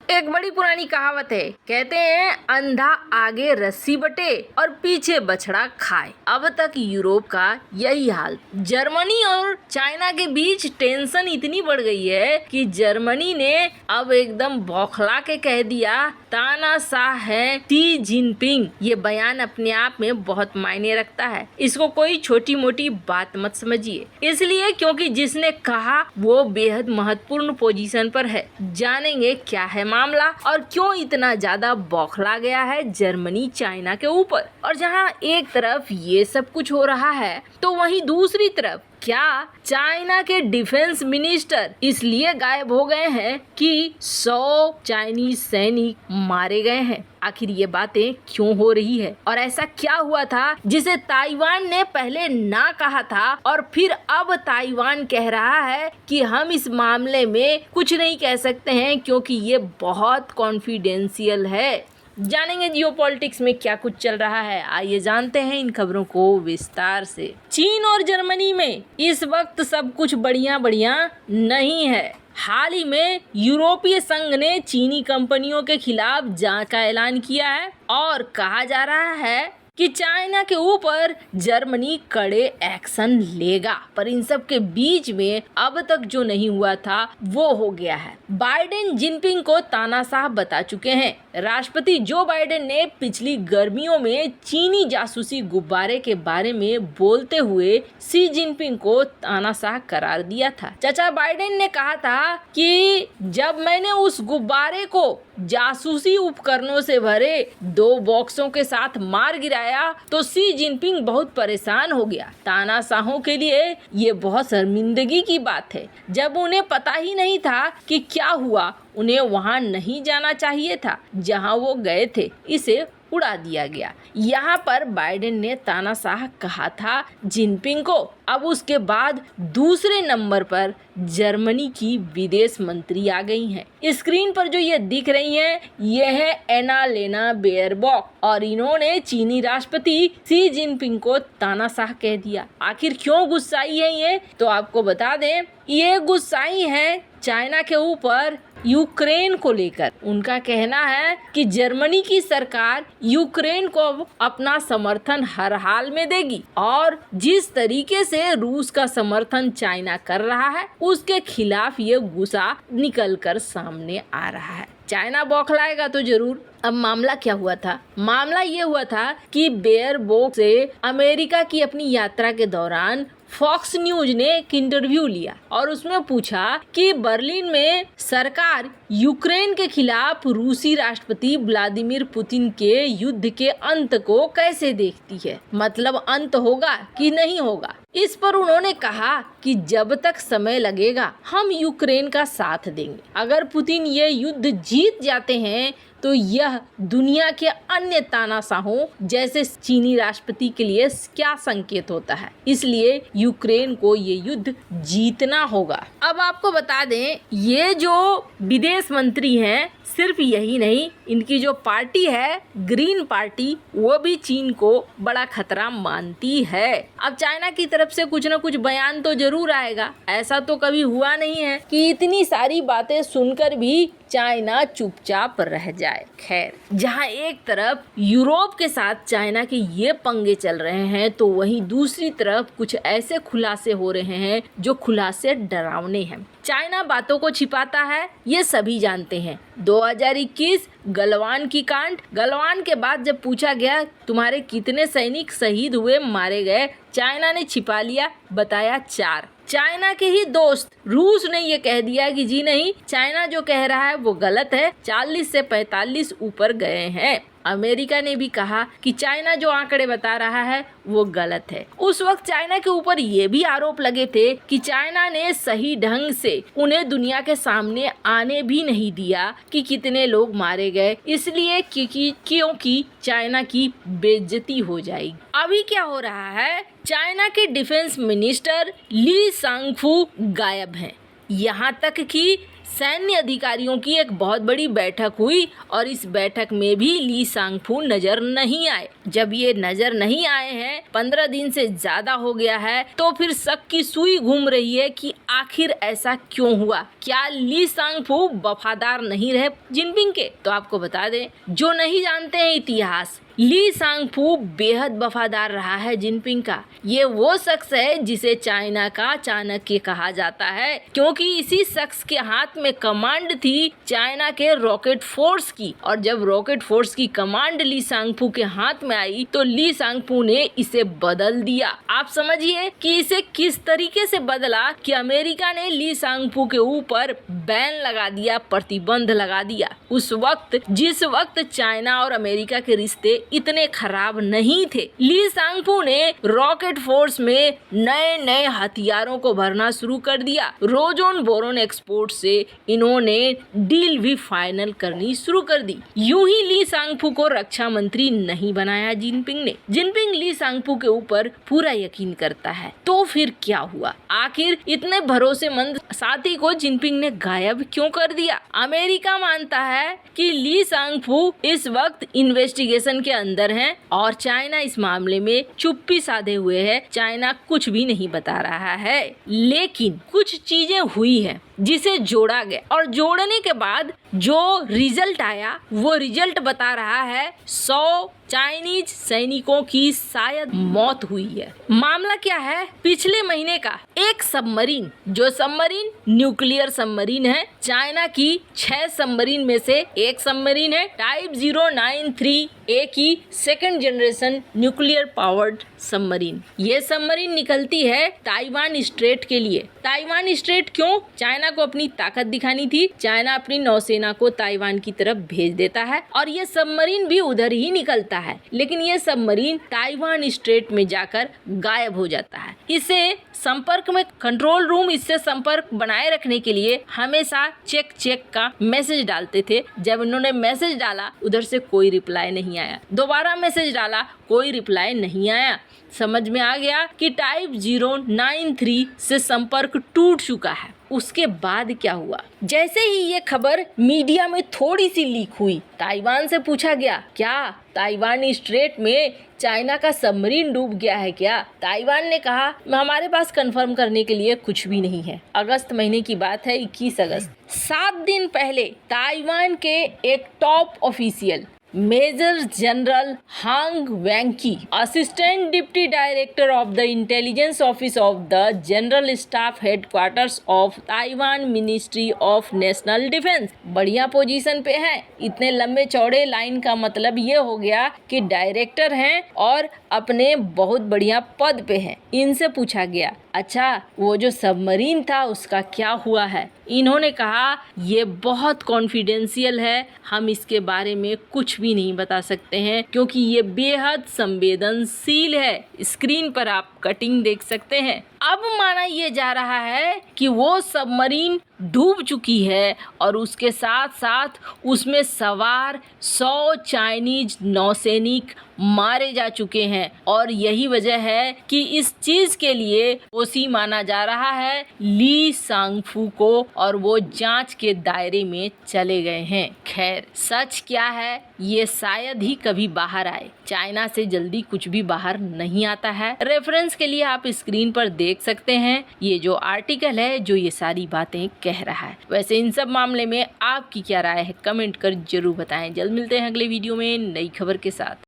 एक बड़ी पुरानी कहावत है, कहते हैं अंधा आगे रस्सी बटे और पीछे बछड़ा खाए। अब तक यूरोप का यही हाल। जर्मनी और चाइना के बीच टेंशन इतनी बढ़ गई है कि जर्मनी ने अब एकदम बौखला के कह दिया, तानाशाह है शी जिनपिंग। ये बयान अपने आप में बहुत मायने रखता है। इसको कोई छोटी मोटी बात मत समझिए, इसलिए क्योंकि जिसने कहा वो बेहद महत्वपूर्ण पोजीशन पर है। जानेंगे क्या है मामला और क्यों इतना ज्यादा बौखला गया है जर्मनी चाइना के ऊपर। और जहां एक तरफ ये सब कुछ हो रहा है तो वहीं दूसरी तरफ क्या चाइना के डिफेंस मिनिस्टर इसलिए गायब हो गए हैं कि 100 चाइनीज सैनिक मारे गए हैं। आखिर ये बातें क्यों हो रही है और ऐसा क्या हुआ था जिसे ताइवान ने पहले ना कहा था और फिर अब ताइवान कह रहा है कि हम इस मामले में कुछ नहीं कह सकते हैं क्योंकि ये बहुत कॉन्फिडेंशियल है। जानेंगे जियोपॉलिटिक्स में क्या कुछ चल रहा है। आइए जानते हैं इन खबरों को विस्तार से। चीन और जर्मनी में इस वक्त सब कुछ बढ़िया नहीं है। हाल ही में यूरोपीय संघ ने चीनी कंपनियों के खिलाफ जांच का ऐलान किया है और कहा जा रहा है कि चाइना के ऊपर जर्मनी कड़े एक्शन लेगा। पर इन सब के बीच में अब तक जो नहीं हुआ था वो हो गया है। बाइडेन जिनपिंग को तानाशाह बता चुके हैं। राष्ट्रपति जो बाइडेन ने पिछली गर्मियों में चीनी जासूसी गुब्बारे के बारे में बोलते हुए शी जिनपिंग को तानाशाह करार दिया था। चाचा बाइडेन ने कहा था कि जब मैंने उस गुब्बारे को जासूसी उपकरणों से भरे 2 बॉक्सों के साथ मार गिराया तो शी जिनपिंग बहुत परेशान हो गया। तानाशाहों के लिए ये बहुत शर्मिंदगी की बात है। जब उन्हें पता ही नहीं था कि क्या हुआ, उन्हें वहां नहीं जाना चाहिए था जहां वो गए थे, इसे उड़ा दिया गया। यहाँ पर बाइडेन ने तानाशाह कहा था जिनपिंग को। अब उसके बाद दूसरे नंबर पर जर्मनी की विदेश मंत्री आ गई हैं। स्क्रीन पर जो ये दिख रही हैं ये है एनालेना बेयरबॉक और इन्होंने चीनी राष्ट्रपति शी जिनपिंग को तानाशाह कह दिया। आखिर क्यों गुस्साई है ये तो आपको बता दें, ये गुस्साई है चाइना के ऊपर यूक्रेन को लेकर। उनका कहना है कि जर्मनी की सरकार यूक्रेन को अपना समर्थन हर हाल में देगी और जिस तरीके से रूस का समर्थन चाइना कर रहा है उसके खिलाफ ये गुस्सा निकल कर सामने आ रहा है। चाइना बौखलाएगा तो जरूर। अब मामला क्या हुआ था? मामला ये हुआ था कि बेयरबॉक से अमेरिका की अपनी यात्रा के दौरान फॉक्स न्यूज ने एक इंटरव्यू लिया और उसमें पूछा कि बर्लिन में सरकार यूक्रेन के खिलाफ रूसी राष्ट्रपति व्लादिमीर पुतिन के युद्ध के अंत को कैसे देखती है, मतलब अंत होगा कि नहीं होगा। इस पर उन्होंने कहा कि जब तक समय लगेगा हम यूक्रेन का साथ देंगे। अगर पुतिन ये युद्ध जीत जाते हैं तो यह दुनिया के अन्य तानाशाहों जैसे चीनी राष्ट्रपति के लिए क्या संकेत होता है। इसलिए यूक्रेन को ये युद्ध जीतना होगा। अब आपको बता दें ये जो विदेश मंत्री हैं सिर्फ यही नहीं, इनकी जो पार्टी है ग्रीन पार्टी वो भी चीन को बड़ा खतरा मानती है। अब चाइना की तरफ से कुछ न कुछ बयान तो जरूर आएगा। ऐसा तो कभी हुआ नहीं है कि इतनी सारी बातें सुनकर भी चाइना चुपचाप रह जाए। खैर, जहां एक तरफ यूरोप के साथ चाइना के ये पंगे चल रहे हैं तो वहीं दूसरी तरफ कुछ ऐसे खुलासे हो रहे हैं जो खुलासे डरावने हैं। चाइना बातों को छिपाता है, ये सभी जानते हैं। 2021 गलवान की कांड। गलवान के बाद जब पूछा गया तुम्हारे कितने सैनिक शहीद हुए, मारे गए, चाइना ने छिपा लिया, बताया 4। चाइना के ही दोस्त रूस ने ये कह दिया कि जी नहीं, चाइना जो कह रहा है वो गलत है, 40 से 45 ऊपर गए हैं। अमेरिका ने भी कहा कि चाइना जो आंकड़े बता रहा है वो गलत है। उस वक्त चाइना के ऊपर ये भी आरोप लगे थे कि चाइना ने सही ढंग से उन्हें दुनिया के सामने आने भी नहीं दिया कि कितने लोग मारे गए, इसलिए क्योंकि चाइना की बेइज्जती हो जाएगी। अभी क्या हो रहा है, चाइना के डिफेंस मिनिस्टर ली सांगफू गायब हैं। यहाँ तक कि सैन्य अधिकारियों की एक बहुत बड़ी बैठक हुई और इस बैठक में भी ली सांगफू नजर नहीं आए। जब ये नजर नहीं आए हैं, 15 दिन से ज्यादा हो गया है, तो फिर शक की सुई घूम रही है कि आखिर ऐसा क्यों हुआ। क्या ली सांगफू वफादार नहीं रहे जिनपिंग के? तो आपको बता दें, जो नहीं जानते हैं इतिहास, ली सांगफू बेहद वफादार रहा है जिनपिंग का। ये वो शख्स है जिसे चाइना का चाणक्य कहा जाता है, क्योंकि इसी शख्स के हाथ में कमांड थी चाइना के रॉकेट फोर्स की। और जब रॉकेट फोर्स की कमांड ली सांगफू के हाथ में आई तो ली सांगफू ने इसे बदल दिया। आप समझिए कि इसे किस तरीके से बदला कि अमेरिका ने ली सांगफू के ऊपर बैन लगा दिया, प्रतिबंध लगा दिया। उस वक्त, जिस वक्त चाइना और अमेरिका के रिश्ते इतने खराब नहीं थे, ली सांगफू ने रॉकेट फोर्स में नए नए हथियारों को भरना शुरू कर दिया। रोजोन बोरोन एक्सपोर्ट से इन्होंने डील भी फाइनल करनी शुरू कर दी। यूं ही ली सांगफू को रक्षा मंत्री नहीं बनाया जिनपिंग ने। जिनपिंग ली सांगफू के ऊपर पूरा यकीन करता है। तो फिर क्या हुआ? आखिर इतने भरोसेमंद साथी को जिनपिंग ने गायब क्यों कर दिया? अमेरिका मानता है कि ली सांगफू इस वक्त इन्वेस्टिगेशन के अंदर हैं और चाइना इस मामले में चुप्पी साधे हुए है। चाइना कुछ भी नहीं बता रहा है, लेकिन कुछ चीजें हुई है जिसे जोड़ा गया और जोड़ने के बाद जो रिजल्ट आया वो रिजल्ट बता रहा है 100 चाइनीज सैनिकों की शायद मौत हुई है। मामला क्या है? पिछले महीने का एक सबमरीन, जो सबमरीन न्यूक्लियर सबमरीन है, चाइना की 6 सबमरीन में से एक सबमरीन है टाइप 093A की second generation nuclear powered submarine. ये सबमरीन निकलती है ताइवान स्ट्रेट के लिए। ताइवान स्ट्रेट क्यों? चाइना को अपनी ताकत दिखानी थी। चाइना अपनी नौसेना को ताइवान की तरफ भेज देता है और ये सबमरीन भी उधर ही निकलता है, लेकिन ये सबमरीन ताइवान स्ट्रेट में जाकर गायब हो जाता है। इसे संपर्क में कंट्रोल रूम इससे संपर्क बनाए रखने के लिए हमेशा चेक का मैसेज डालते थे। जब उन्होंने मैसेज डाला, उधर से कोई रिप्लाई नहीं आया। दोबारा मैसेज डाला, कोई रिप्लाई नहीं आया। समझ में आ गया कि टाइप 093 से संपर्क टूट चुका है। उसके बाद क्या हुआ? जैसे ही ये खबर मीडिया में थोड़ी सी लीक हुई, ताइवान से पूछा गया, क्या ताइवान स्ट्रेट में चाइना का सबमरीन डूब गया है क्या? ताइवान ने कहा, हमारे पास कंफर्म करने के लिए कुछ भी नहीं है। अगस्त महीने की बात है, 21 अगस्त। 7 दिन पहले ताइवान के एक टॉप ऑफिशियल मेजर जनरल हांग वेंकी, assistant deputy director of the intelligence office of the general staff headquarters of Taiwan ministry of national defence, बढ़िया पोजीशन पे हैं। इतने लंबे चौड़े लाइन का मतलब ये हो गया कि डायरेक्टर हैं और अपने बहुत बढ़िया पद पे हैं। इनसे पूछा गया, अच्छा वो जो सबमरीन था उसका क्या हुआ है? इन्होंने कहा, ये बहुत कॉन्फिडेंशियल है, हम इसके बारे में कुछ भी नहीं बता सकते हैं क्योंकि ये बेहद संवेदनशील है। स्क्रीन पर आप कटिंग देख सकते हैं। अब माना ये जा रहा है कि वो सबमरीन डूब चुकी है और उसके साथ साथ उसमें सवार 100 चाइनीज नौसैनिक मारे जा चुके हैं और यही वजह है कि इस चीज के लिए दोषी माना जा रहा है ली सांगफू को और वो जांच के दायरे में चले गए हैं। खैर, सच क्या है ये शायद ही कभी बाहर आए। चाइना से जल्दी कुछ भी बाहर नहीं आता है। रेफरेंस के लिए आप स्क्रीन पर देख सकते हैं ये जो आर्टिकल है जो ये सारी बातें कह रहा है। वैसे इन सब मामले में आपकी क्या राय है? कमेंट कर जरूर बताएं। जल्द मिलते हैं अगले वीडियो में नई खबर के साथ।